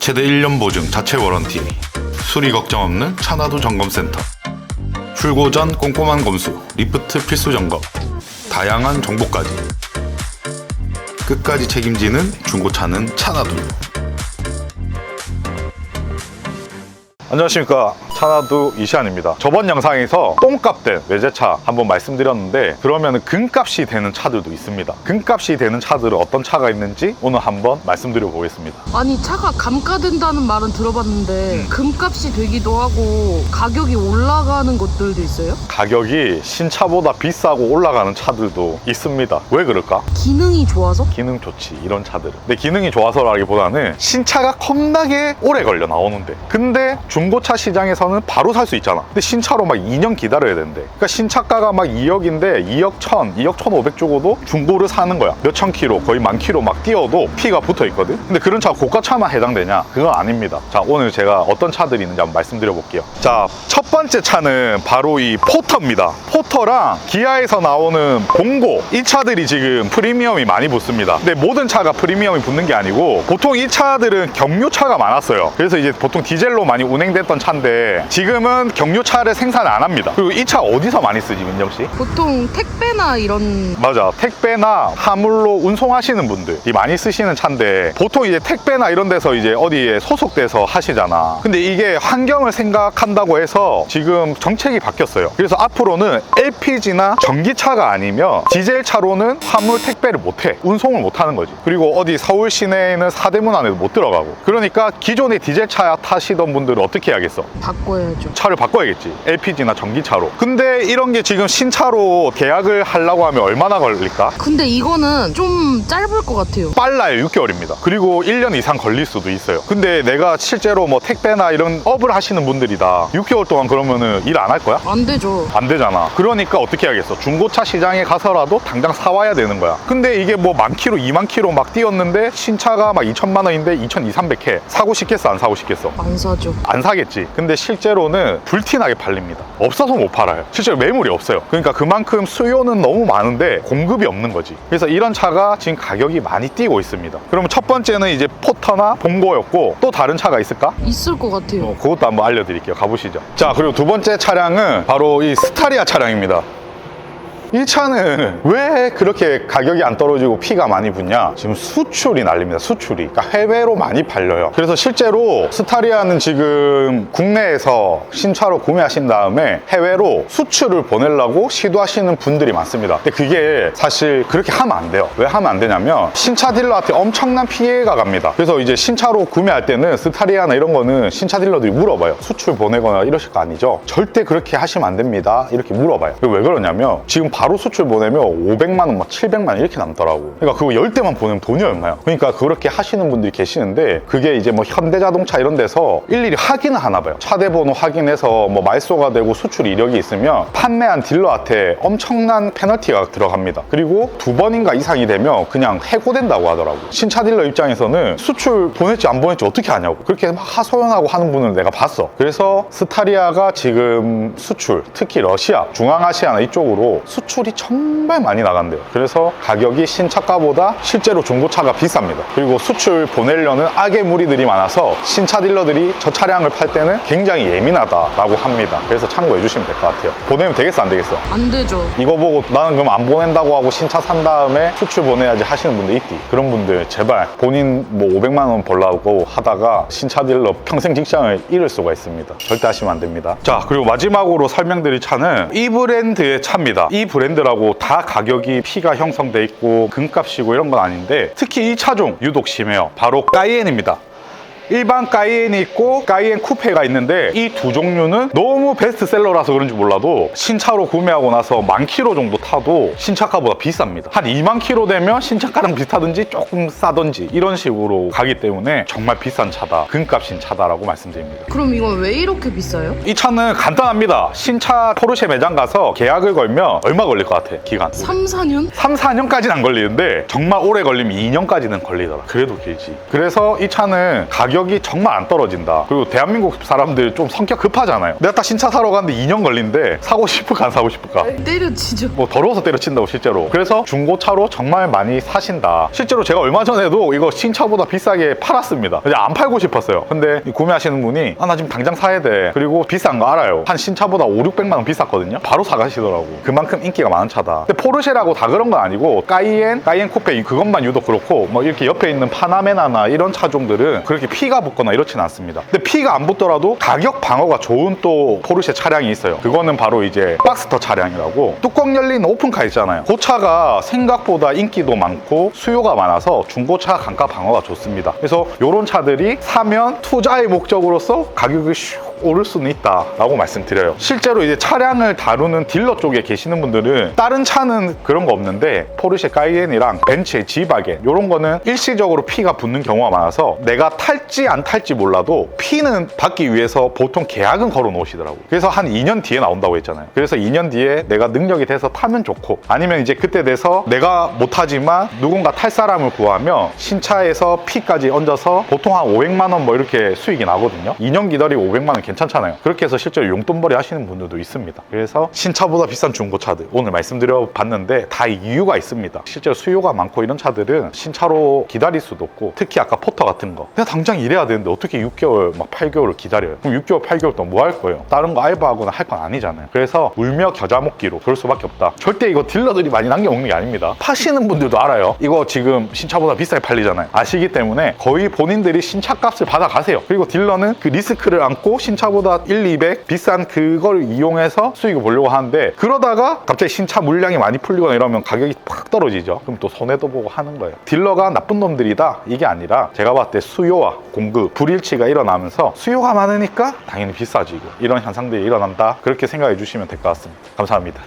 최대 1년 보증 자체 워런티, 수리 걱정 없는 차나두 점검센터, 출고 전 꼼꼼한 검수, 리프트 필수 점검, 다양한 정보까지 끝까지 책임지는 중고차는 차나두. 안녕하십니까, 차나두 이시안입니다. 저번 영상에서 똥값 된 외제차 한번 말씀드렸는데, 그러면 금값이 되는 차들도 있습니다. 금값이 되는 차들은 어떤 차가 있는지 오늘 한번 말씀드려 보겠습니다. 아니, 차가 감가된다는 말은 들어봤는데 금값이 되기도 하고 가격이 올라가는 것들도 있어요? 가격이 신차보다 비싸고 올라가는 차들도 있습니다. 왜 그럴까? 기능이 좋아서? 기능 좋지, 이런 차들은. 근데 기능이 좋아서라기보다는 신차가 겁나게 오래 걸려 나오는데, 근데 중고차 시장에서는 바로 살 수 있잖아. 근데 신차로 막 2년 기다려야 된대. 그러니까 신차가가 막 2억인데 2억 1천, 2억 1,500 주고도 중고를 사는 거야. 몇천 킬로, 거의 10,000킬로 막 뛰어도 피가 붙어 있거든. 근데 그런 차가 고가차만 해당되냐? 그건 아닙니다. 자, 오늘 제가 어떤 차들이 있는지 한번 말씀드려 볼게요. 자, 첫 번째 차는 바로 이 포터입니다. 포터랑 기아에서 나오는 봉고, 이 차들이 지금 프리미엄이 많이 붙습니다. 근데 모든 차가 프리미엄이 붙는 게 아니고, 보통 이 차들은 경유차가 많았어요. 그래서 이제 보통 디젤로 많이 운행됐던 차인데, 지금은 경유차를 생산 안 합니다. 그리고 이 차 어디서 많이 쓰지, 민정씨? 보통 택배나 이런. 맞아, 택배나 화물로 운송하시는 분들이 많이 쓰시는 차인데, 보통 이제 택배나 이런 데서 이제 어디에 소속돼서 하시잖아. 근데 이게 환경을 생각한다고 해서 지금 정책이 바뀌었어요. 그래서 앞으로는 LPG나 전기차가 아니면 디젤차로는 화물 택배를 못해, 운송을 못하는 거지. 그리고 어디 서울 시내에는 사대문 안에도 못 들어가고. 그러니까 기존의 디젤차 타시던 분들은 어떻게 해야겠어? 바꿔야죠. 차를 바꿔야겠지, LPG나 전기차로. 근데 이런 게 지금 신차로 계약을 하려고 하면 얼마나 걸릴까? 근데 이거는 좀 짧을 것 같아요. 빨라요. 6개월입니다. 그리고 1년 이상 걸릴 수도 있어요. 근데 내가 실제로 뭐 택배나 이런 업을 하시는 분들이다, 6개월 동안 그러면은 일 안 할 거야? 안 되죠. 안 되잖아. 그러니까 어떻게 해야겠어? 중고차 시장에 가서라도 당장 사와야 되는 거야. 근데 이게 뭐 10,000킬로, 20,000킬로 막 뛰었는데 신차가 막 2천만 원인데 2,200, 300해. 사고 싶겠어, 안 사고 싶겠어? 안 사죠. 안 사겠지. 근데 실제로는 불티나게 팔립니다. 없어서 못 팔아요. 실제로 매물이 없어요. 그러니까 그만큼 수요는 너무 많은데 공급이 없는 거지. 그래서 이런 차가 지금 가격이 많이 뛰고 있습니다. 그러면 첫 번째는 이제 포터나 봉고였고, 또 다른 차가 있을까? 있을 것 같아요. 그것도 한번 알려드릴게요. 가보시죠. 자, 그리고 두 번째 차량은 바로 이 스타리아 차량입니다. 이 차는 왜 그렇게 가격이 안 떨어지고 피가 많이 붙냐? 지금 수출이 난립니다. 수출이. 그러니까 해외로 많이 팔려요. 그래서 실제로 스타리아는 지금 국내에서 신차로 구매하신 다음에 해외로 수출을 보내려고 시도하시는 분들이 많습니다. 근데 그게 사실 그렇게 하면 안 돼요. 왜 하면 안 되냐면 신차 딜러한테 엄청난 피해가 갑니다. 그래서 이제 신차로 구매할 때는 스타리아나 이런 거는 신차 딜러들이 물어봐요. 수출 보내거나 이러실 거 아니죠? 절대 그렇게 하시면 안 됩니다. 이렇게 물어봐요. 왜 그러냐면 지금 바로 수출 보내면 500만 원, 막 700만 원 이렇게 남더라고. 그러니까 그거 10대만 보내면 돈이 얼마야. 그러니까 그렇게 하시는 분들이 계시는데, 그게 이제 뭐 현대자동차 이런 데서 일일이 확인을 하나 봐요. 차대 번호 확인해서 뭐 말소가 되고 수출 이력이 있으면 판매한 딜러한테 엄청난 페널티가 들어갑니다. 그리고 2번인가 이상이 되면 그냥 해고된다고 하더라고. 신차 딜러 입장에서는 수출 보냈지 안 보냈지 어떻게 하냐고 그렇게 막 하소연하고 하는 분을 내가 봤어. 그래서 스타리아가 지금 수출, 특히 러시아, 중앙아시아나 이쪽으로 수출이 정말 많이 나간대요. 그래서 가격이 신차가보다 실제로 중고차가 비쌉니다. 그리고 수출 보내려는 악의 무리들이 많아서 신차 딜러들이 저 차량을 팔 때는 굉장히 예민하다라고 합니다. 그래서 참고해 주시면 될 것 같아요. 보내면 되겠어, 안 되겠어? 안 되죠. 이거 보고 나는 그럼 안 보낸다고 하고 신차 산 다음에 수출 보내야지 하시는 분들 있디. 그런 분들 제발 본인 뭐 500만 원 벌라고 하다가 신차 딜러 평생 직장을 잃을 수가 있습니다. 절대 하시면 안 됩니다. 자, 그리고 마지막으로 설명드릴 차는 이 브랜드의 차입니다. 이 브랜드라고 다 가격이 P가 형성돼 있고 금값이고 이런 건 아닌데, 특히 이 차종 유독 심해요. 바로 까이엔입니다. 일반 까이엔이 있고 까이엔 쿠페가 있는데, 이 두 종류는 너무 베스트셀러라서 그런지 몰라도 신차로 구매하고 나서 10,000킬로 정도 타도 신차가보다 비쌉니다. 한 20,000킬로 되면 신차가랑 비슷하든지 조금 싸든지 이런 식으로 가기 때문에 정말 비싼 차다, 금값인 차다라고 말씀드립니다. 그럼 이건 왜 이렇게 비싸요? 이 차는 간단합니다. 신차 포르쉐 매장 가서 계약을 걸면 얼마 걸릴 것 같아, 기간? 3, 4년? 3, 4년까지는 안 걸리는데 정말 오래 걸리면 2년까지는 걸리더라. 그래도 길지. 그래서 이 차는 가격 가격이 정말 안 떨어진다. 그리고 대한민국 사람들 좀 성격 급하잖아요. 내가 딱 신차 사러 갔는데 2년 걸린데 사고 싶을까 안 사고 싶을까? 때려치죠. 뭐 더러워서 때려친다고 실제로. 그래서 중고차로 정말 많이 사신다. 실제로 제가 얼마 전에도 이거 신차보다 비싸게 팔았습니다. 이제 안 팔고 싶었어요. 근데 구매하시는 분이 나 지금 당장 사야 돼. 그리고 비싼 거 알아요. 한 신차보다 5, 600만 원 비쌌거든요. 바로 사가시더라고. 그만큼 인기가 많은 차다. 근데 포르쉐라고 다 그런 건 아니고 까이엔 쿠페 그것만 유독 그렇고 뭐 이렇게 옆에 있는 파나메나나 이런 차종들은 그렇게 피가 붙거나 이렇지는 않습니다. 근데 피가 안 붙더라도 가격 방어가 좋은 또 포르쉐 차량이 있어요. 그거는 바로 이제 박스터 차량이라고 뚜껑 열린 오픈카 있잖아요. 그 차가 생각보다 인기도 많고 수요가 많아서 중고차 감가 방어가 좋습니다. 그래서 이런 차들이 사면 투자의 목적으로서 가격이 슉 오를 수는 있다라고 말씀드려요. 실제로 이제 차량을 다루는 딜러 쪽에 계시는 분들은 다른 차는 그런 거 없는데 포르쉐 까이엔이랑 벤츠의 지바겐 이런 거는 일시적으로 피가 붙는 경우가 많아서 내가 탈지 안 탈지 몰라도 피는 받기 위해서 보통 계약은 걸어 놓으시더라고요. 그래서 한 2년 뒤에 나온다고 했잖아요. 그래서 2년 뒤에 내가 능력이 돼서 타면 좋고 아니면 이제 그때 돼서 내가 못 타지만 누군가 탈 사람을 구하면 신차에서 피까지 얹어서 보통 한 500만 원 뭐 이렇게 수익이 나거든요. 2년 기다리고 500만 원 괜찮잖아요. 그렇게 해서 실제로 용돈벌이 하시는 분들도 있습니다. 그래서 신차보다 비싼 중고차들 오늘 말씀드려 봤는데 다 이유가 있습니다. 실제로 수요가 많고 이런 차들은 신차로 기다릴 수도 없고 특히 아까 포터 같은 거 그냥 당장 일해야 되는데 어떻게 6개월 막 8개월을 기다려요. 그럼 6개월 8개월 동안 뭐 할 거예요? 다른 거 알바하거나 할 건 아니잖아요. 그래서 울며 겨자 먹기로 그럴 수밖에 없다. 절대 이거 딜러들이 많이 남겨먹는 게 아닙니다. 파시는 분들도 알아요. 이거 지금 신차보다 비싸게 팔리잖아요. 아시기 때문에 거의 본인들이 신차 값을 받아가세요. 그리고 딜러는 그 리스크를 안고 신차보다 1, 200 비싼 그걸 이용해서 수익을 보려고 하는데 그러다가 갑자기 신차 물량이 많이 풀리거나 이러면 가격이 팍 떨어지죠. 그럼 또 손해도 보고 하는 거예요. 딜러가 나쁜 놈들이다 이게 아니라 제가 봤을 때 수요와 공급 불일치가 일어나면서 수요가 많으니까 당연히 비싸지고 이런 현상들이 일어난다 그렇게 생각해 주시면 될 것 같습니다. 감사합니다.